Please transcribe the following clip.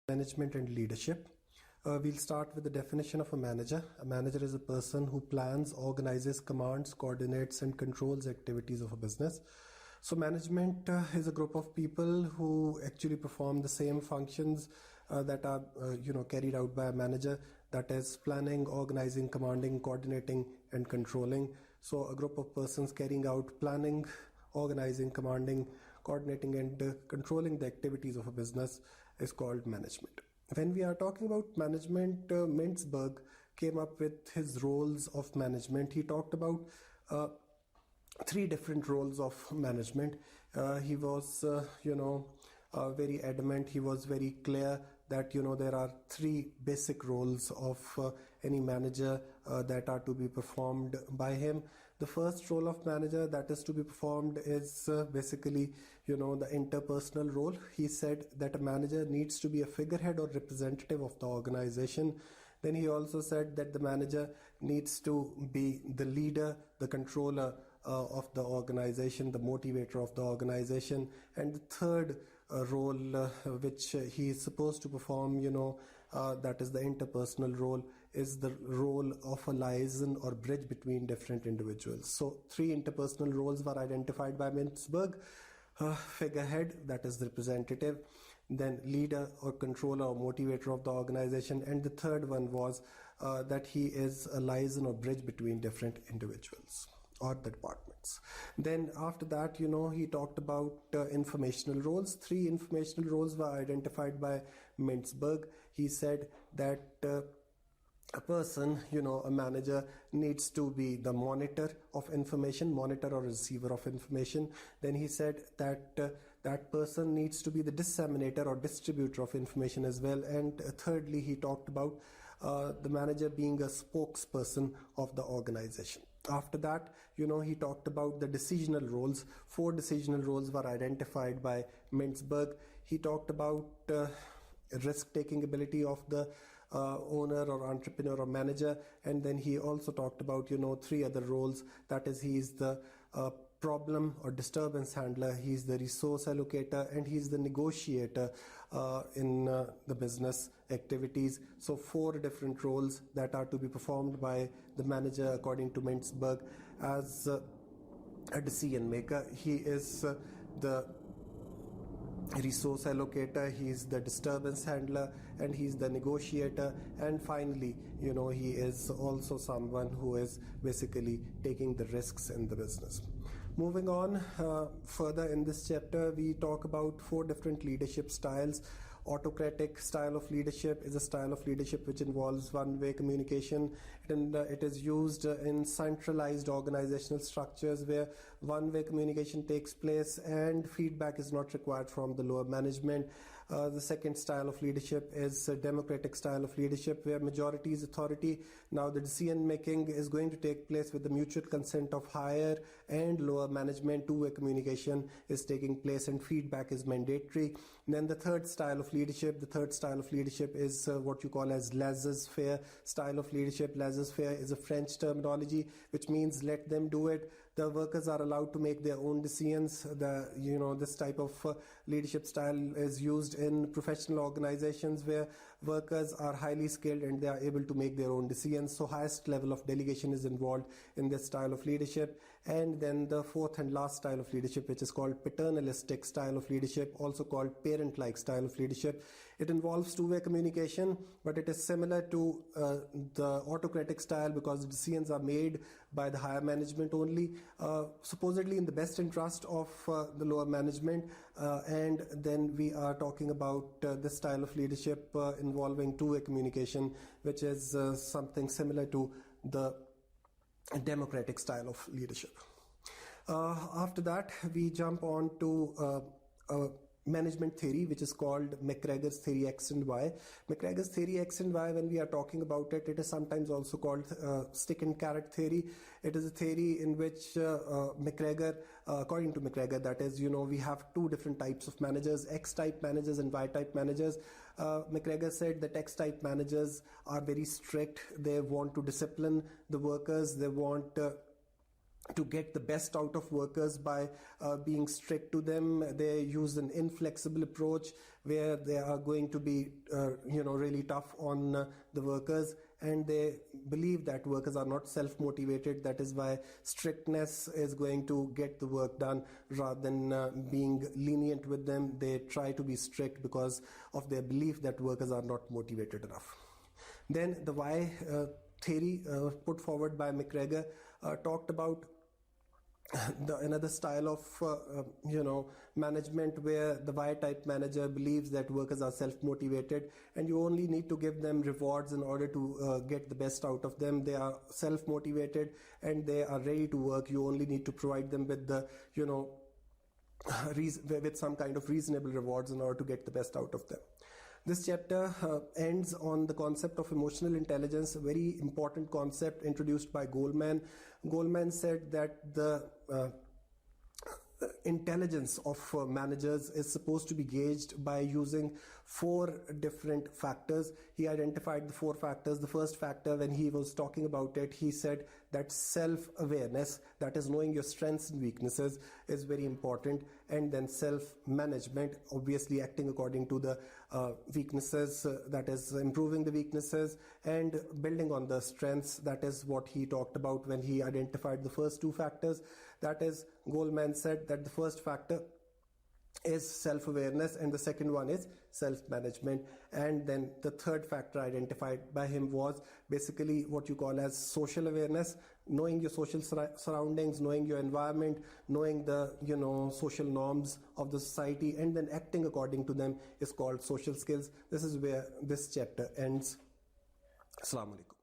Management and leadership. We'll start with the definition of a manager. A manager is a person who plans, organizes, commands, coordinates, and controls activities of a business. So management is a group of people who actually perform the same functions that are carried out by a manager, that is planning, organizing, commanding, coordinating, and controlling. So a group of persons carrying out planning, organizing, commanding, coordinating, and controlling the activities of a business is called management. When we are talking about management, Mintzberg came up with his roles of management. He talked about three different roles of management. He was, very adamant. He was very clear that there are three basic roles of any manager that are to be performed by him. The first role of manager that is to be performed is basically the interpersonal role. He said that a manager needs to be a figurehead or representative of the organization. Then he also said that the manager needs to be the leader, the controller of the organization, the motivator of the organization. And the third role which he is supposed to perform, that is the interpersonal role, is the role of a liaison or bridge between different individuals. So three interpersonal roles were identified by Mintzberg. Figurehead, that is the representative, then leader or controller or motivator of the organization, and the third one was that he is a liaison or bridge between different individuals or the departments. Then after that, he talked about informational roles. Three informational roles were identified by Mintzberg. He said that a person, a manager, needs to be the monitor of information, monitor or receiver of information. Then he said that that person needs to be the disseminator or distributor of information as well. And thirdly, he talked about the manager being a spokesperson of the organization. After that, he talked about the decisional roles. Four decisional roles were identified by Mintzberg. He talked about risk-taking ability of the owner or entrepreneur or manager, and then he also talked about three other roles. That is, he is the problem or disturbance handler, he is the resource allocator, and he is the negotiator in the business activities. So four different roles that are to be performed by the manager according to Mintzberg. As a decision maker, he is the resource allocator, he is the disturbance handler, and he is the negotiator, and finally he is also someone who is basically taking the risks in the business. Moving on further in this chapter, we talk about four different leadership styles. Autocratic style of leadership is a style of leadership which involves one-way communication, and it is used in centralized organizational structures where one-way communication takes place and feedback is not required from the lower management. The second style of leadership is a democratic style of leadership where majority is authority. Now the decision making is going to take place with the mutual consent of higher and lower management. Two-way communication is taking place and feedback is mandatory. And then the third style of leadership is what you call as laissez-faire style of leadership. Laissez-faire is a French terminology which means let them do it. The workers are allowed to make their own decisions. This type of leadership style is used in professional organizations where workers are highly skilled and they are able to make their own decisions. So highest level of delegation is involved in this style of leadership. And then the fourth and last style of leadership, which is called paternalistic style of leadership, also called parent-like style of leadership. It involves two-way communication, but it is similar to the autocratic style because the decisions are made by the higher management only, supposedly in the best interest of the lower management. And then we are talking about this style of leadership involving two-way communication, which is something similar to the democratic style of leadership. After that, we jump on to management theory, which is called McGregor's theory X and Y. McGregor's theory X and Y, when we are talking about it, it is sometimes also called stick and carrot theory. It is a theory in which McGregor, according to McGregor, that is, we have two different types of managers, X-type managers and Y-type managers. McGregor said that X-type managers are very strict. They want to discipline the workers. They want to get the best out of workers by being strict to them. They use an inflexible approach where they are going to be, really tough on the workers, and they believe that workers are not self-motivated. That is why strictness is going to get the work done rather than being lenient with them. They try to be strict because of their belief that workers are not motivated enough. Then the why theory put forward by McGregor talked about another style of management where the Y-type manager believes that workers are self-motivated, and you only need to give them rewards in order to get the best out of them. They are self-motivated and they are ready to work. You only need to provide them with the with some kind of reasonable rewards in order to get the best out of them. This chapter ends on the concept of emotional intelligence, a very important concept introduced by Goleman. Goleman said that the intelligence of managers is supposed to be gauged by using 4 different factors. He identified the 4 factors. The first factor, when he was talking about it, he said that self-awareness, that is knowing your strengths and weaknesses, is very important. And then self-management, obviously acting according to the weaknesses, that is improving the weaknesses and building on the strengths. That is what he talked about when he identified the first 2 factors. That is, Goleman said that the first factor is self-awareness and the second one is self-management. And then the third factor identified by him was basically what you call as social awareness, knowing your social surroundings, knowing your environment, knowing the social norms of the society, and then acting according to them is called social skills. This is where this chapter ends. Assalamu alaikum.